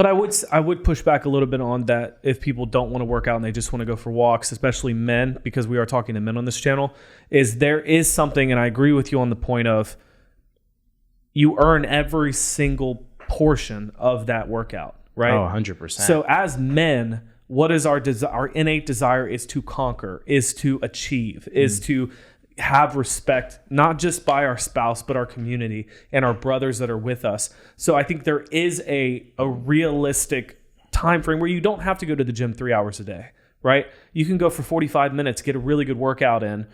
But I would push back a little bit on that if people don't want to work out and they just want to go for walks, especially men, because we are talking to men on this channel, is there is something, and I agree with you on the point of you earn every single portion of that workout, right? Oh, 100%. So as men, what is our innate desire is to conquer, is to achieve, is to have respect, not just by our spouse, but our community and our brothers that are with us. So I think there is a realistic time frame where you don't have to go to the gym 3 hours a day, right? You can go for 45 minutes, get a really good workout in,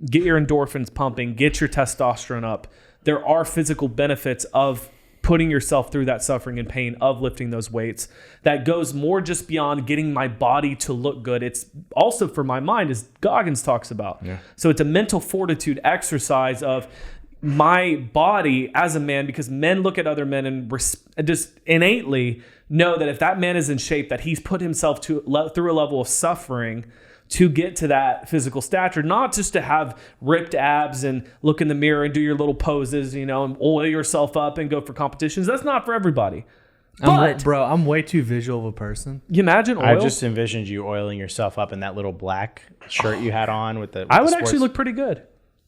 get your endorphins pumping, get your testosterone up. There are physical benefits of putting yourself through that suffering and pain of lifting those weights that goes more just beyond getting my body to look good. It's also for my mind, as Goggins talks about. Yeah. So it's a mental fortitude exercise of my body as a man, because men look at other men and just innately know that if that man is in shape, that he's put himself through a level of suffering to get to that physical stature, not just to have ripped abs and look in the mirror and do your little poses, and oil yourself up and go for competitions. That's not for everybody. I'm way too visual of a person. You imagine oil? I just envisioned you oiling yourself up in that little black shirt you had on with the. I would actually look pretty good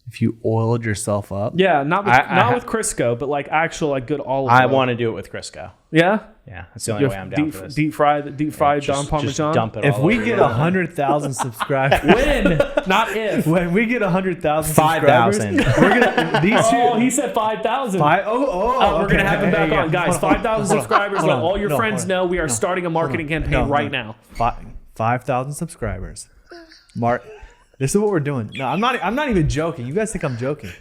if you oiled yourself up. Yeah, not with Crisco, but like actual like good olive oil. I want to do it with Crisco. Yeah. Yeah, that's the only way I'm down for this. Deep fried Don Parmesan. Just dump it if all we over get 100,000 subscribers, when, not if. When we get 100,000 5,000. subscribers, we're gonna these two. Oh, he said 5,000. We're gonna have him back on, guys. 5,000 subscribers. Let all your friends know we are starting a marketing campaign right now. 5,000 subscribers. This is what we're doing. No, I'm not even joking. You guys think I'm joking?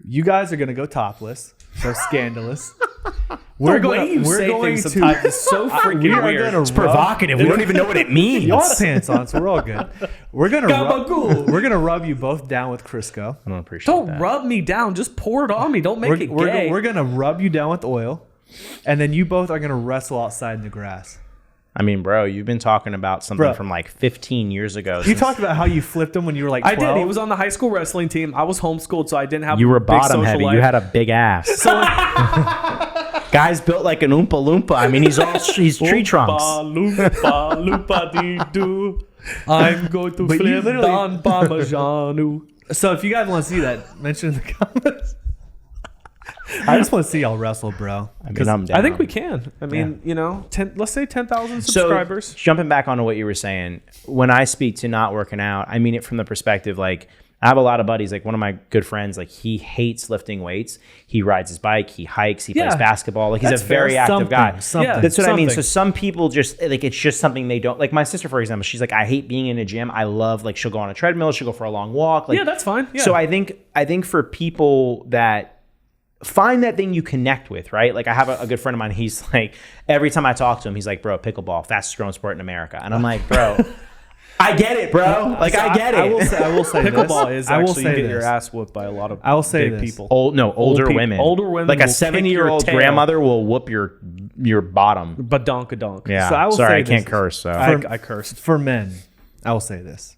You guys are gonna go topless. So scandalous. We're going to sometimes is so freaking weird. It's provocative. We don't even know what it means. You have pants on, so we're all good. We're gonna rub you both down with Crisco. I don't appreciate that. Don't rub me down. Just pour it on me. Don't make it gay. We're gonna rub you down with oil, and then you both are gonna wrestle outside in the grass. I mean, bro, you've been talking about something from like 15 years ago. You talked about how you flipped him when you were like 12. I did. He was on the high school wrestling team. I was homeschooled, so I didn't have. You were big bottom social heavy. life. You had a big ass. Guy's built like an Oompa Loompa. I mean, he's tree trunks. Loompa, loompa dee doo. I'm going to flip Don Parmesan. So if you guys want to see that, mention in the comments. I just want to see y'all wrestle, bro. I mean, I'm down. I think we can. I mean, let's say 10,000 subscribers. So, jumping back onto what you were saying, when I speak to not working out, I mean it from the perspective, like, I have a lot of buddies, like one of my good friends, like he hates lifting weights. He rides his bike, he hikes, he plays basketball. Like he's a very active guy. That's what I mean. So some people just, like, it's just something they don't, like my sister, for example, she's like, I hate being in a gym. I love, like, she'll go on a treadmill, she'll go for a long walk. Like, yeah, that's fine. Yeah. So I think for people that find that thing you connect with, right? Like I have a good friend of mine. He's like, every time I talk to him, he's like, bro, pickleball, fastest growing sport in America. And I'm like, bro, I get it, bro. Like, I get it. I will say pickleball this. is actually you get your ass whooped by a lot of big people. Older women. Older women. Like a 70-year-old grandmother will whoop your bottom. Badonka-donk. Yeah. So I will Sorry, say I can't this. curse. So I cursed. For men, I will say this.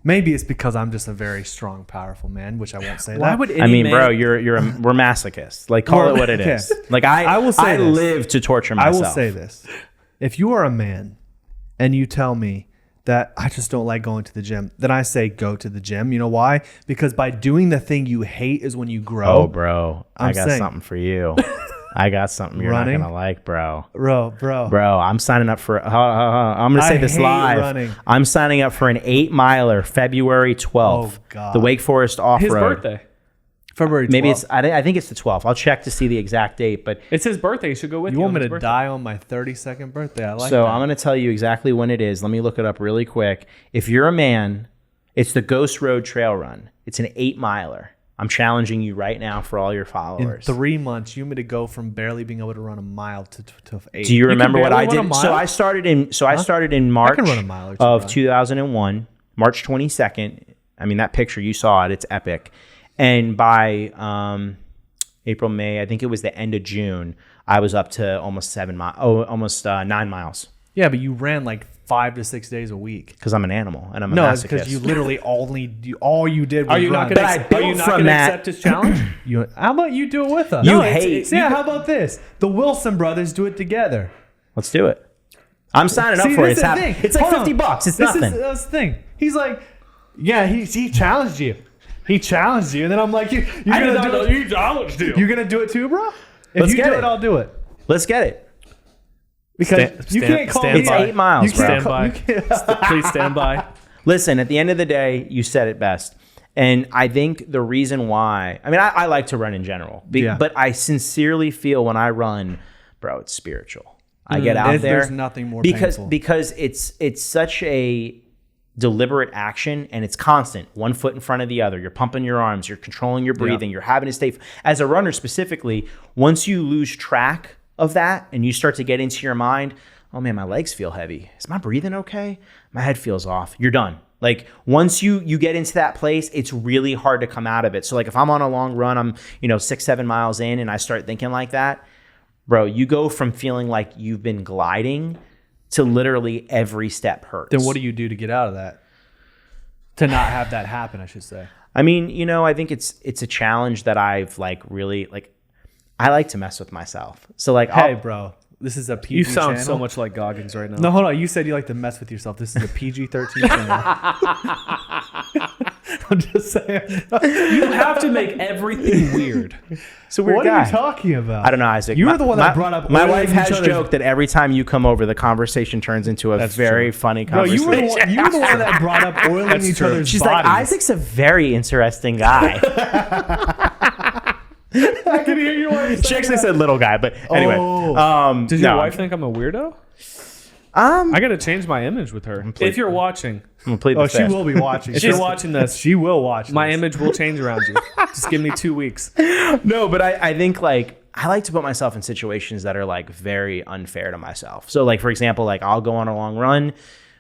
Maybe it's because I'm just a very strong, powerful man, which I won't say Why that. would any I mean, man, bro, we're masochists. Like, call it what it is. Like I live to torture myself. I will say this. If you are a man and you tell me that I just don't like going to the gym, then I say go to the gym. You know why? Because by doing the thing you hate is when you grow. Oh, bro. I got something for you. I got something you're not going to like, bro. Bro. I'm signing up for, I'm going to say this live. Running. I'm signing up for an 8-miler February 12th. Oh, God. The Wake Forest Off-Road. his birthday. February 12th. Maybe I think it's the 12th. I'll check to see the exact date, but it's his birthday. You should go with you. You want me to die on my 32nd birthday? I like so that. I'm going to tell you exactly when it is. Let me look it up really quick. If you're a man, it's the Ghost Road Trail Run. It's an 8-miler. I'm challenging you right now for all your followers. In 3 months, you want me to go from barely being able to run a mile to 8. Do you remember what I did? So I started in March run a mile or two, of 2001, March 22nd. I mean, that picture, you saw it. It's epic. And by April, May, I think it was the end of June, I was up to almost 9 miles. Yeah, but you ran like 5 to 6 days a week. Because I'm an animal and I'm a masochist. No, it's because you literally all you did was Are you run. not going to accept his challenge? How about you do it with us? You hate. How about this? The Wilson brothers do it together. Let's do it. I'm signing up for it. It's like $50. It's nothing. That's the thing. He's like, yeah, he challenged you. He challenged you. And then I'm like, you're going to do it. You challenged you. You're going to do it too, bro? If you do it, I'll do it. Let's get it. Because you can't call me. It's 8 miles, bro. Stand by. Please stand by. Listen, at the end of the day, you said it best. And I think the reason why, I mean, I like to run in general, but I sincerely feel when I run, bro, it's spiritual. I get out there. There's nothing more painful. Because it's such a deliberate action and it's constant, one foot in front of the other. You're pumping your arms, you're controlling your breathing, you're having to stay. As a runner specifically, once you lose track of that and you start to get into your mind, oh man, my legs feel heavy. Is my breathing okay? My head feels off. You're done. Like once you get into that place, it's really hard to come out of it. So like if I'm on a long run, I'm 6-7 miles in and I start thinking like that, bro, you go from feeling like you've been gliding to literally every step hurts. Then what do you do to get out of that? To not have that happen, I should say. I mean, I think it's a challenge that I've really I like to mess with myself. So like, hey, bro, this is a PG You sound channel. so much like Goggins right now. No, hold on. You said you like to mess with yourself. This is a PG-13 channel. I'm just saying. You have to make everything weird. So weird what guy. are you talking about? I don't know, Isaac. You were the one that brought up. My wife has joked that every time you come over, the conversation turns into a very funny conversation. Bro, you were the one that brought up oiling each other's She's bodies. like, Isaac's a very interesting guy. I can hear you. She actually said little guy, but anyway. Does your wife think I'm a weirdo? I got to change my image with her. If you're watching. I'm gonna plead the she will be watching. If you're watching this, she will watch my this. image will change around you. Just give me 2 weeks. No, but I think I like to put myself in situations that are very unfair to myself. So for example, I'll go on a long run.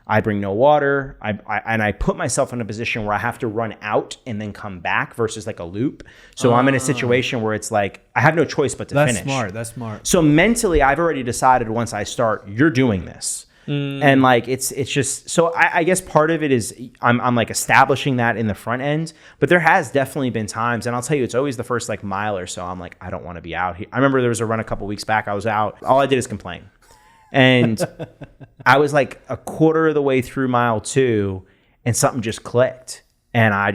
I bring no water. I put myself in a position where I have to run out and then come back versus a loop. So I'm in a situation where it's I have no choice but to finish. That's smart. So mentally, I've already decided once I start, you're doing this. And it's just, so I guess part of it is I'm establishing that in the front end, but there has definitely been times, and I'll tell you, it's always the first mile or so. I'm I don't want to be out here. I remember there was a run a couple weeks back. I was out. All I did is complain. And I was a quarter of the way through mile 2 and something just clicked. And I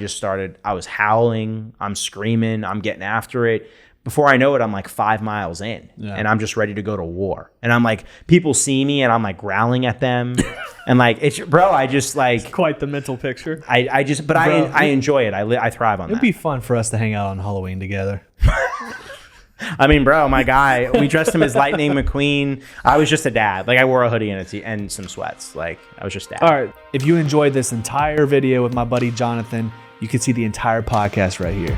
was howling, I'm screaming, I'm getting after it. Before I know it, I'm 5 miles in and I'm just ready to go to war. And I'm people see me and I'm growling at them. And it's, bro, I just It's quite the mental picture. I enjoy it. I thrive on that. It'd be fun for us to hang out on Halloween together. I mean, bro, my guy, we dressed him as Lightning McQueen. I was just a dad. I wore a hoodie and some sweats. I was just dad. All right. If you enjoyed this entire video with my buddy Jonathan, you can see the entire podcast right here.